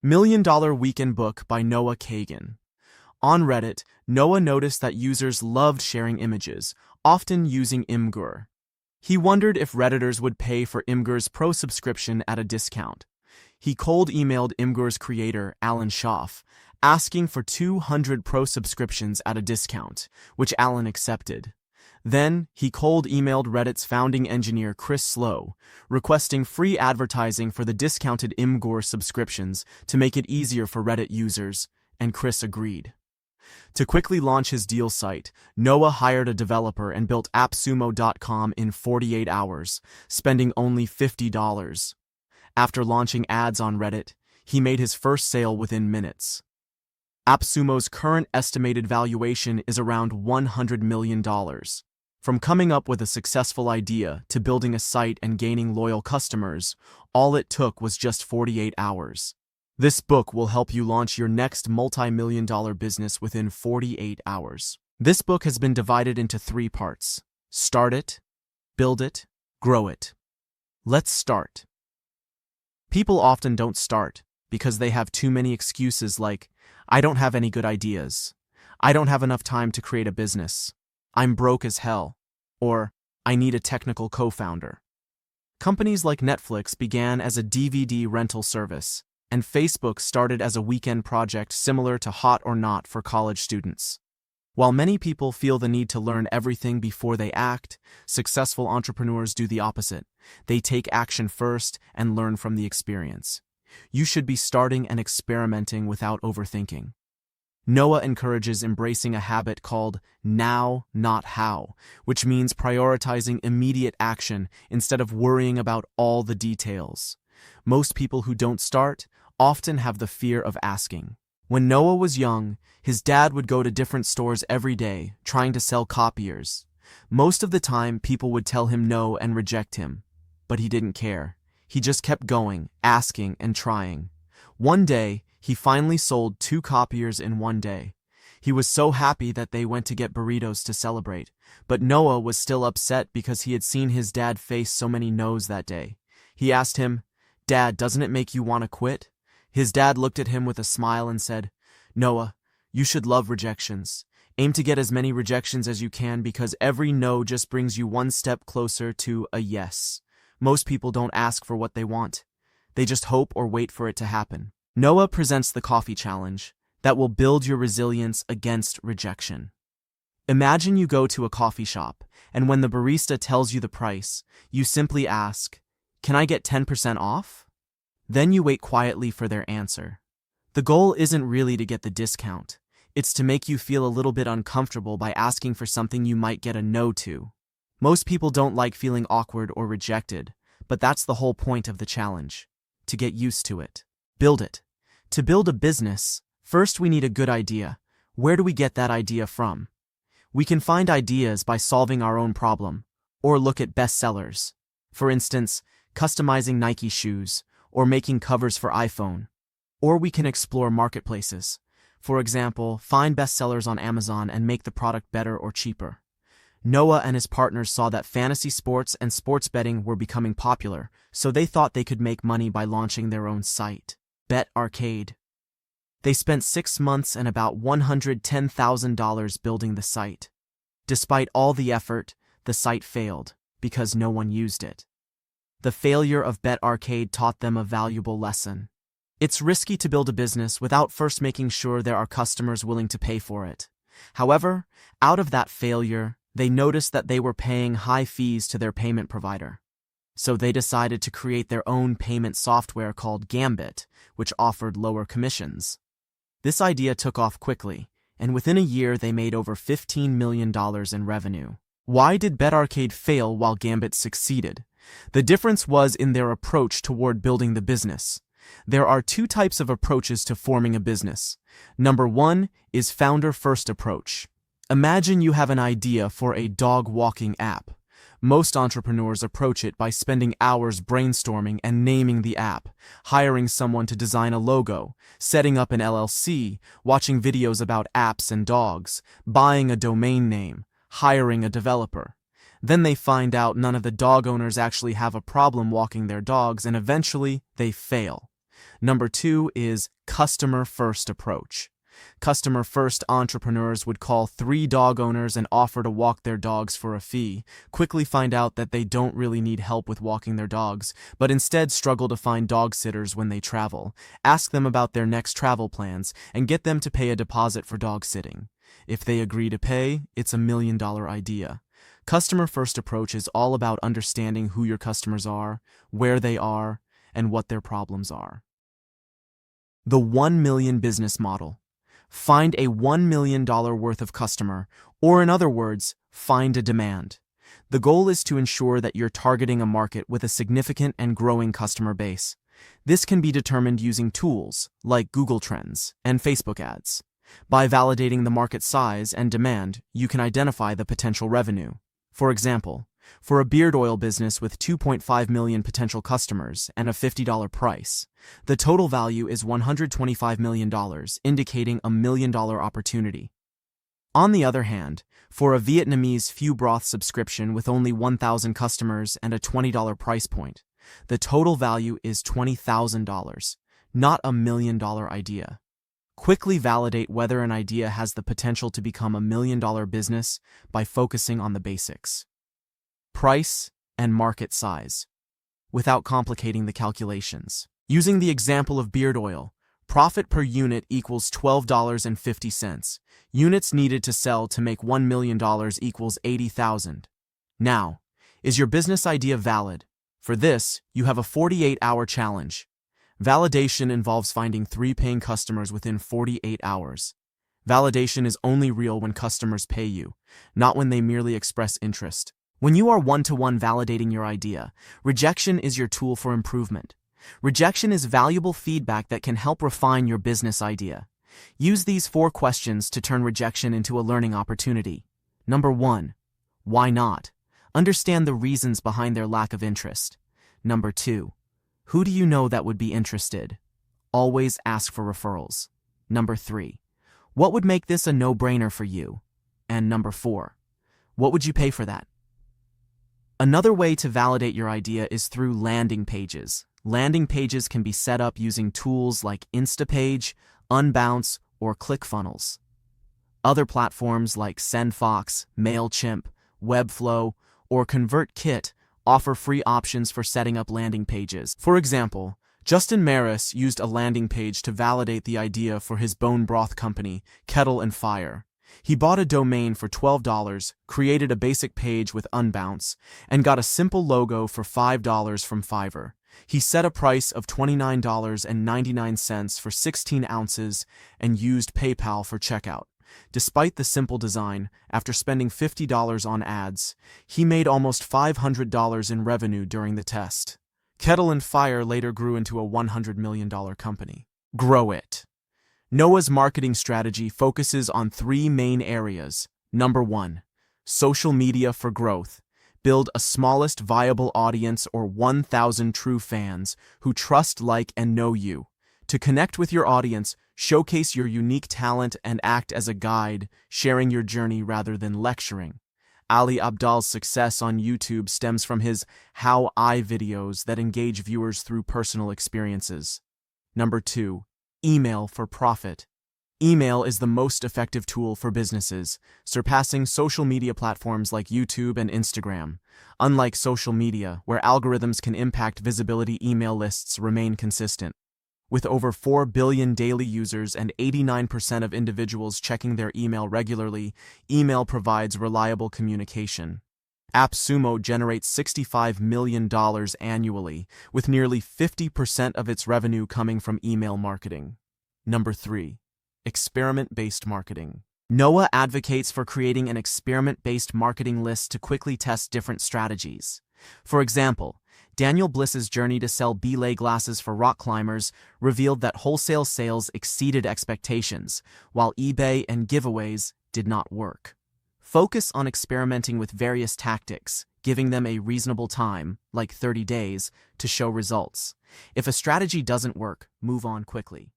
Million Dollar Weekend Book by Noah Kagan. On Reddit, Noah noticed that users loved sharing images, often using Imgur. He wondered if Redditors would pay for Imgur's Pro subscription at a discount. He cold-emailed Imgur's creator, Alan Schaff, asking for 200 Pro subscriptions at a discount, which Alan accepted. Then, he cold-emailed Reddit's founding engineer Chris Slow, requesting free advertising for the discounted Imgur subscriptions to make it easier for Reddit users, and Chris agreed. To quickly launch his deal site, Noah hired a developer and built AppSumo.com in 48 hours, spending only $50. After launching ads on Reddit, he made his first sale within minutes. AppSumo's current estimated valuation is around $100 million. From coming up with a successful idea to building a site and gaining loyal customers, all it took was just 48 hours. This book will help you launch your next multi-million-dollar business within 48 hours. This book has been divided into 3 parts. Start it, build it, grow it. Let's start. People often don't start because they have too many excuses like, I don't have any good ideas. I don't have enough time to create a business. I'm broke as hell. Or, I need a technical co-founder. Companies like Netflix began as a DVD rental service, and Facebook started as a weekend project similar to Hot or Not for college students. While many people feel the need to learn everything before they act, successful entrepreneurs do the opposite. They take action first and learn from the experience. You should be starting and experimenting without overthinking. Noah encourages embracing a habit called now, not how, which means prioritizing immediate action instead of worrying about all the details. Most people who don't start often have the fear of asking. When Noah was young, his dad would go to different stores every day, trying to sell copiers. Most of the time, people would tell him no and reject him. But he didn't care. He just kept going, asking, and trying. One day, he finally sold 2 copiers in one day. He was so happy that they went to get burritos to celebrate. But Noah was still upset because he had seen his dad face so many no's that day. He asked him, "Dad, doesn't it make you want to quit?" His dad looked at him with a smile and said, "Noah, you should love rejections. Aim to get as many rejections as you can because every no just brings you one step closer to a yes. Most people don't ask for what they want. They just hope or wait for it to happen." Noah presents the coffee challenge that will build your resilience against rejection. Imagine you go to a coffee shop, and when the barista tells you the price, you simply ask, "Can I get 10% off?" Then you wait quietly for their answer. The goal isn't really to get the discount. It's to make you feel a little bit uncomfortable by asking for something you might get a no to. Most people don't like feeling awkward or rejected, but that's the whole point of the challenge. To get used to it. Build it. To build a business, first we need a good idea. Where do we get that idea from? We can find ideas by solving our own problem, or look at bestsellers. For instance, customizing Nike shoes, or making covers for iPhone. Or we can explore marketplaces. For example, find bestsellers on Amazon and make the product better or cheaper. Noah and his partners saw that fantasy sports and sports betting were becoming popular, so they thought they could make money by launching their own site, Bet Arcade. They spent 6 months and about $110,000 building the site. Despite all the effort, the site failed because no one used it. The failure of Bet Arcade taught them a valuable lesson. It's risky to build a business without first making sure there are customers willing to pay for it. However, out of that failure, they noticed that they were paying high fees to their payment provider. So they decided to create their own payment software called Gambit, which offered lower commissions. This idea took off quickly, and within a year they made over $15 million in revenue. Why did BetArcade fail while Gambit succeeded? The difference was in their approach toward building the business. There are 2 types of approaches to forming a business. Number 1 is founder-first approach. Imagine you have an idea for a dog walking app. Most entrepreneurs approach it by spending hours brainstorming and naming the app, hiring someone to design a logo, setting up an LLC, watching videos about apps and dogs, buying a domain name, hiring a developer. Then they find out none of the dog owners actually have a problem walking their dogs, and eventually they fail. Number 2 is customer-first approach. Customer-first entrepreneurs would call 3 dog owners and offer to walk their dogs for a fee, quickly find out that they don't really need help with walking their dogs, but instead struggle to find dog sitters when they travel, ask them about their next travel plans, and get them to pay a deposit for dog sitting. If they agree to pay, it's $1 million idea. Customer-first approach is all about understanding who your customers are, where they are, and what their problems are. The 1 million business model. Find a $1 million worth of customer, or in other words, find a demand. The goal is to ensure that you're targeting a market with a significant and growing customer base. This can be determined using tools like Google Trends and Facebook ads. By validating the market size and demand, you can identify the potential revenue. For example, for a beard oil business with 2.5 million potential customers and a $50 price, the total value is $125 million, indicating a $1 million opportunity. On the other hand, for a Vietnamese phu broth subscription with only 1,000 customers and a $20 price point, the total value is $20,000, not a $1 million idea. Quickly validate whether an idea has the potential to become a $1 million business by focusing on the basics. Price and market size, without complicating the calculations. Using the example of beard oil, profit per unit equals $12.50. Units needed to sell to make $1 million equals 80,000. Now, is your business idea valid? For this, you have a 48-hour challenge. Validation involves finding 3 paying customers within 48 hours. Validation is only real when customers pay you, not when they merely express interest. When you are one-to-one validating your idea, rejection is your tool for improvement. Rejection is valuable feedback that can help refine your business idea. Use these 4 questions to turn rejection into a learning opportunity. Number 1. Why not? Understand the reasons behind their lack of interest. Number 2. Who do you know that would be interested? Always ask for referrals. Number 3. What would make this a no-brainer for you? And number 4. What would you pay for that? Another way to validate your idea is through landing pages. Landing pages can be set up using tools like Instapage, Unbounce, or ClickFunnels. Other platforms like SendFox, MailChimp, Webflow, or ConvertKit offer free options for setting up landing pages. For example, Justin Maris used a landing page to validate the idea for his bone broth company, Kettle and Fire. He bought a domain for $12, created a basic page with Unbounce, and got a simple logo for $5 from Fiverr. He set a price of $29.99 for 16 ounces and used PayPal for checkout. Despite the simple design, after spending $50 on ads, he made almost $500 in revenue during the test. Kettle and Fire later grew into a $100 million company. Grow it. Noah's marketing strategy focuses on 3 main areas. Number 1. Social media for growth. Build a smallest viable audience or 1,000 true fans who trust, like, and know you. To connect with your audience, showcase your unique talent and act as a guide, sharing your journey rather than lecturing. Ali Abdal's success on YouTube stems from his How I videos that engage viewers through personal experiences. Number 2. Email for profit. Email is the most effective tool for businesses, surpassing social media platforms like YouTube and Instagram. Unlike social media, where algorithms can impact visibility, email lists remain consistent. With over 4 billion daily users and 89% of individuals checking their email regularly, email provides reliable communication. AppSumo generates $65 million annually, with nearly 50% of its revenue coming from email marketing. Number 3. Experiment-based marketing. Noah advocates for creating an experiment-based marketing list to quickly test different strategies. For example, Daniel Bliss's journey to sell belay glasses for rock climbers revealed that wholesale sales exceeded expectations, while eBay and giveaways did not work. Focus on experimenting with various tactics, giving them a reasonable time, like 30 days, to show results. If a strategy doesn't work, move on quickly.